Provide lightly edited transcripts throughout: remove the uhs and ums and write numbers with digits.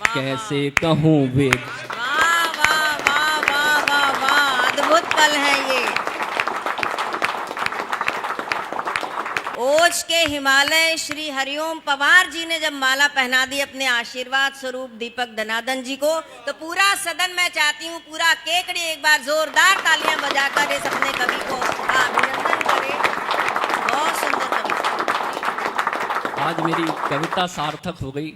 कैसे कहूँ वेद। वाह वाह वाह वाह वाह वाह, अद्भुत पल है ये। ओज के हिमालय श्री हरिओम पवार जी ने जब माला पहना दी अपने आशीर्वाद स्वरूप दीपक दनादन जी को, तो पूरा सदन मैं चाहती हूँ, पूरा केकड़ी एक बार जोरदार तालियां बजाकर इस अपने कवि को अभिनंदन करे। बहुत सुंदर कविता। आज मेरी कविता सार्थक हो गई।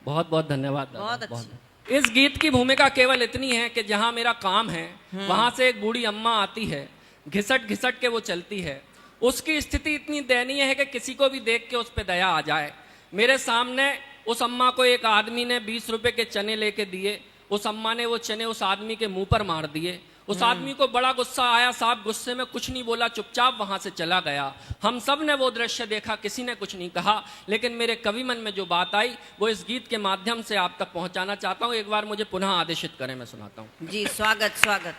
बहुत बहुत धन्यवाद दादा। बहुत अच्छा। इस गीत की भूमिका केवल इतनी है कि जहाँ मेरा काम है वहां से एक बूढ़ी अम्मा आती है, घिसट घिसट के वो चलती है। उसकी स्थिति इतनी दयनीय है कि किसी को भी देख के उस पर दया आ जाए। मेरे सामने उस अम्मा को एक आदमी ने 20 रुपए के चने लेके दिए। उस अम्मा ने वो चने उस आदमी के मुंह पर मार दिए। उस आदमी को बड़ा गुस्सा आया। साहब गुस्से में कुछ नहीं बोला, चुपचाप वहां से चला गया। हम सब ने वो दृश्य देखा, किसी ने कुछ नहीं कहा, लेकिन मेरे कवि मन में जो बात आई वो इस गीत के माध्यम से आप तक पहुंचाना चाहता हूं। एक बार मुझे पुनः आदेशित करें, मैं सुनाता हूं। जी स्वागत स्वागत।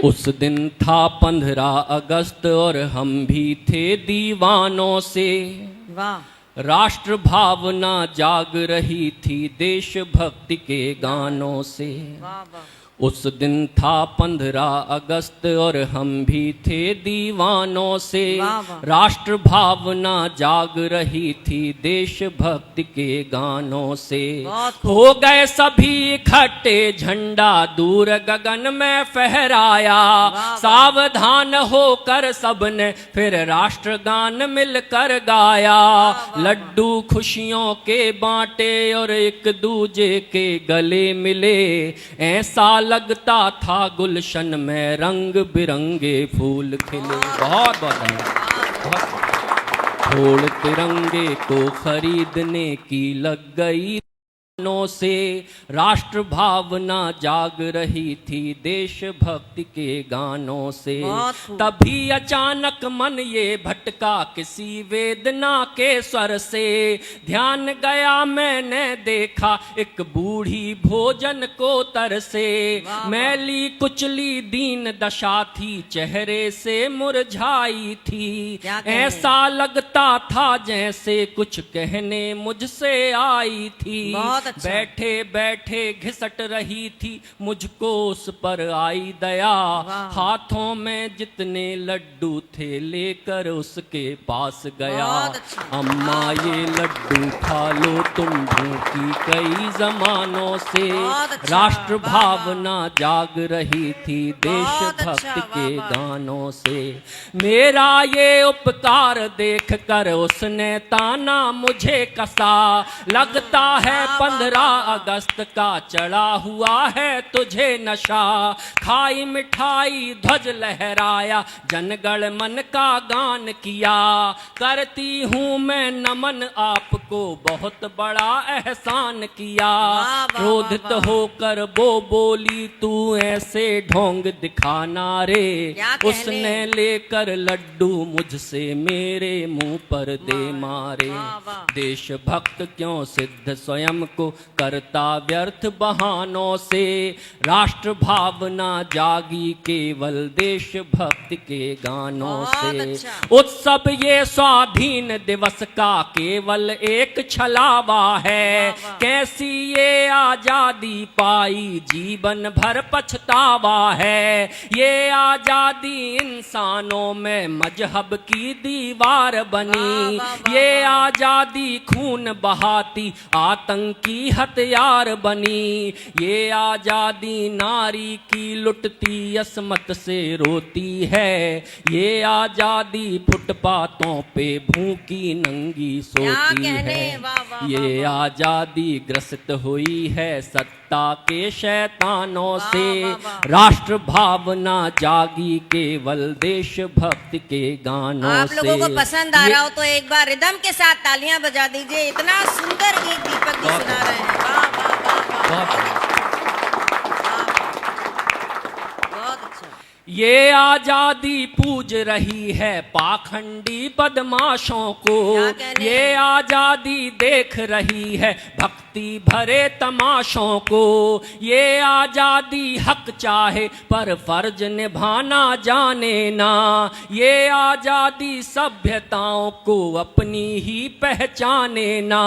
उस दिन था 15 अगस्त और हम भी थे दीवानों से। वाह। राष्ट्र भावना जाग रही थी देशभक्ति के गानों से। वाह वाह। उस दिन था 15 अगस्त और हम भी थे दीवानों से। वाह वाह। राष्ट्र भावना जाग रही थी देशभक्ति के गानों से। हो गए सभी इकट्ठे, झंडा दूर गगन में फहराया। सावधान होकर सबने फिर राष्ट्रगान मिलकर गाया। लड्डू खुशियों के बांटे और एक दूजे के गले मिले। ऐसा लगता था गुलशन में रंग बिरंगे फूल खिले। बहुत बहुत धन्यवाद। थोड़ तिरंगे को खरीदने की लग गई से। राष्ट्र भावना जाग रही थी देशभक्ति के गानों से। तभी अचानक मन ये भटका किसी वेदना के स्वर से। ध्यान गया मैंने देखा एक बूढ़ी भोजन को तरसे। मैली कुचली दीन दशा थी, चेहरे से मुरझाई थी। ऐसा लगता था जैसे कुछ कहने मुझसे आई थी। बैठे बैठे घिसट रही थी, मुझको उस पर आई दया। हाथों में जितने लड्डू थे लेकर उसके पास गया। अम्मा ये लड्डू खा लो तुम, भूखी कई जमानों से। राष्ट्र भावना जाग रही थी देशभक्ति के गानों से। मेरा ये उपकार देख कर उसने ताना मुझे कसा। लगता है 15 अगस्त का चढ़ा हुआ है तुझे नशा। खाई मिठाई ध्वज लहराया, जनगण मन का गान किया। करती हूँ मैं नमन आपको, बहुत बड़ा एहसान किया। क्रोधित होकर वो बोली तू ऐसे ढोंग दिखाना रे। उसने लेकर लड्डू मुझसे मेरे मुंह पर दे मारे। देशभक्त क्यों सिद्ध स्वयं को करता व्यर्थ बहानों से। राष्ट्र भावना जागी केवल देशभक्ति के गानों से। उत्सव ये स्वाधीन दिवस का केवल एक छलावा है। कैसी ये आजादी पाई जीवन भर पछतावा है। ये आजादी इंसानों में मजहब की दीवार बनी। ये आजादी खून बहाती आतंकी हथियार बनी। ये आजादी नारी की लुटती असमत से रोती है। ये आजादी फुटपाथों पे भूखी नंगी सोती है। ये आजादी ग्रसित हुई है सत्ता के शैतानों से। राष्ट्र भावना जागी केवल देशभक्ति के गानों से। आप लोगों को पसंद आ रहा हो तो एक बार रिदम के साथ तालियां बजा दीजिए। इतना सुंदर गीत दीपक जी सुना रहे हैं। वाह वाह वाह वाह। बहुत अच्छा। ये आजादी पूज रही है पाखंडी बदमाशों को। ये आजादी देख रही है भक्त मस्ती भरे तमाशों को। ये आजादी हक चाहे पर फर्ज निभाना जाने ना, ये आजादी सभ्यताओं को अपनी ही पहचाने ना।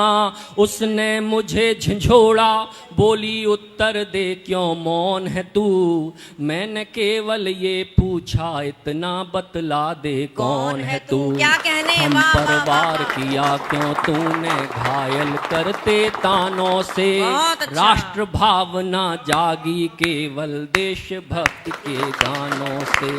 उसने मुझे झंझोड़ा, बोली उत्तर दे क्यों मौन है तू। मैंने केवल ये पूछा इतना बतला दे कौन है तू। क्या कहने, हम वाह, पर वाह, वार वाह। किया क्यों तूने घायल करते तानों से। बहुत अच्छा। राष्ट्र भावना जागी केवल देशभक्ति के गानों से।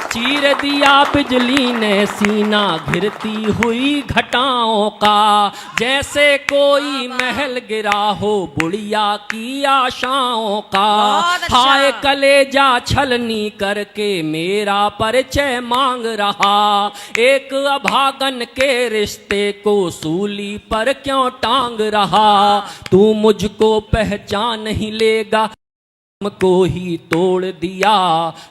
चीर दिया बिजली ने सीना घिरती हुई घटाओं का, जैसे कोई महल गिरा हो बुढ़िया की आशाओं का। बहुत अच्छा। हाय कलेजा छलनी करके मेरा परिचय मांग रहा, एक अभागन के रिश्ते को सूली पर क्यों टांग रहा। तू मुझको पहचान नहीं लेगा, को ही तोड़ दिया।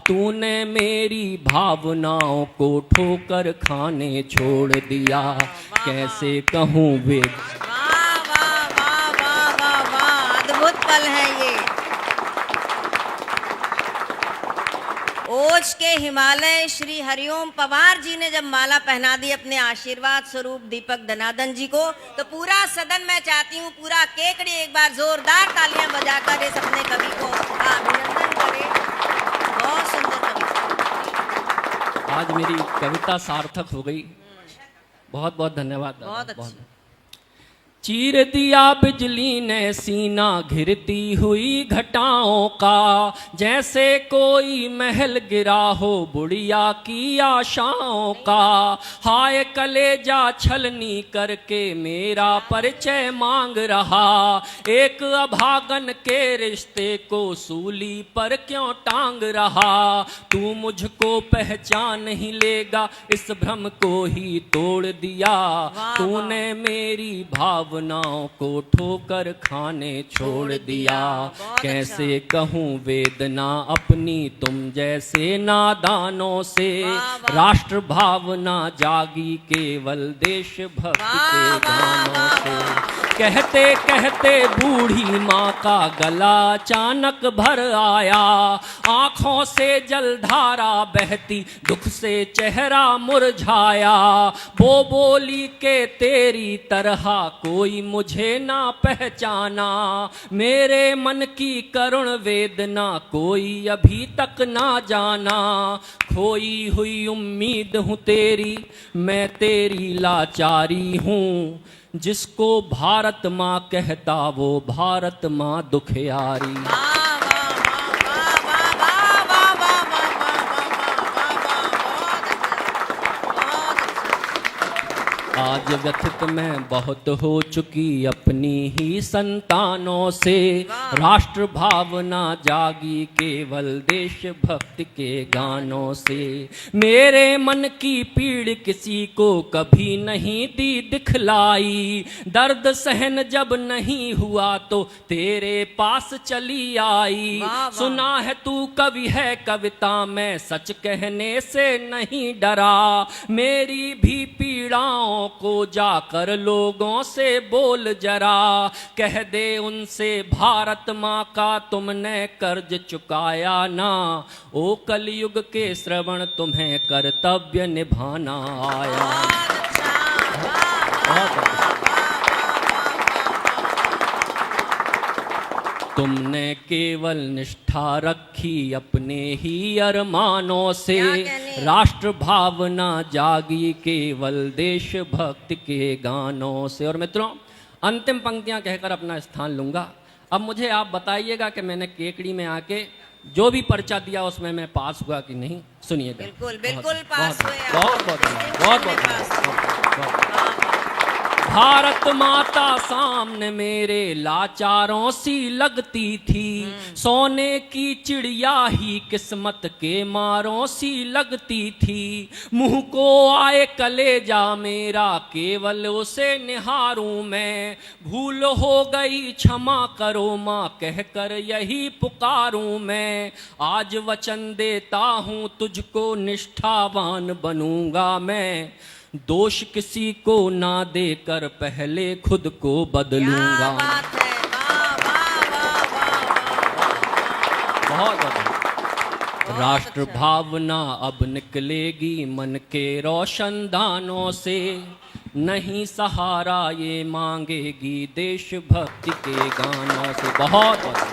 तूने मेरी भावनाओं को ठोकर खाने छोड़ दिया। कैसे कहूँ वे। वाह वाह वाह वाह वाह वाह, अद्भुत पल है ये। ओज के हिमालय श्री हरिओम पवार जी ने जब माला पहना दी अपने आशीर्वाद स्वरूप दीपक दनादन जी को, तो पूरा सदन मैं चाहती हूँ, पूरा केकड़ी एक बार जोरदार तालियां बजाकर इस अपने कवि को अभिनंदन करे। बहुत सुंदर कविता। आज मेरी कविता सार्थक हो गई। बहुत बहुत धन्यवाद दादा, बहुत अच्छा। चीर दिया बिजली ने सीना घिरती हुई घटाओं का, जैसे कोई महल गिरा हो बुढ़िया की आशाओं का। हाय कलेजा छलनी करके मेरा परिचय मांग रहा, एक अभागन के रिश्ते को सूली पर क्यों टांग रहा। तू मुझको पहचान नहीं लेगा, इस भ्रम को ही तोड़ दिया। तूने मेरी भावनाओं को ठोकर खाने छोड़ दिया। कैसे कहूँ वेदना अपनी तुम जैसे नादानों से। राष्ट्र भावना जागी केवल देशभक्ति के गानों से। कहते कहते बूढ़ी माँ का गला अचानक भर आया, आंखों से जलधारा बहती दुख से चेहरा मुरझाया। वो बोली के तेरी तरह कोई मुझे ना पहचाना, मेरे मन की करुण वेदना कोई अभी तक ना जाना। खोई हुई उम्मीद हूँ तेरी, मैं तेरी लाचारी हूँ, जिसको भारत माँ कहता वो भारत माँ दुखियारी। आज व्यथित मैं बहुत हो चुकी अपनी ही संतानों से। राष्ट्र भावना जागी केवल देशभक्ति के गानों से। मेरे मन की पीड़ किसी को कभी नहीं दी दिखलाई, दर्द सहन जब नहीं हुआ तो तेरे पास चली आई। सुना है तू कवि है कविता में सच कहने से नहीं डरा, मेरी भी पीड़ाओं को जाकर लोगों से बोल जरा। कह दे उनसे भारत माँ का तुमने कर्ज चुकाया ना, ओ कलयुग के श्रवण तुम्हें कर्तव्य निभाना आया। तुमने केवल निष्ठा रखी अपने ही अरमानों से। राष्ट्र भावना जागी केवल देशभक्ति के गानों से। और मित्रों, अंतिम पंक्तियां कहकर अपना स्थान लूंगा। अब मुझे आप बताइएगा कि मैंने केकड़ी में आके जो भी पर्चा दिया उसमें मैं पास हुआ कि नहीं। सुनिएगा। बिल्कुल बिल्कुल पास हुए। बहुत बहुत बहुत। भारत माता सामने मेरे लाचारों सी लगती थी, सोने की चिड़िया ही किस्मत के मारों सी लगती थी। मुंह को आए कलेजा मेरा केवल उसे निहारूं मैं, भूल हो गई क्षमा करो माँ कहकर यही पुकारूं मैं। आज वचन देता हूँ तुझको निष्ठावान बनूंगा मैं, दोष किसी को ना देकर पहले खुद को बदलूंगा। क्या बात है। राष्ट्र अच्छा। भावना अब निकलेगी मन के रोशन दानों से, नहीं सहारा ये मांगेगी देशभक्ति के गानों से। बहुत बहुत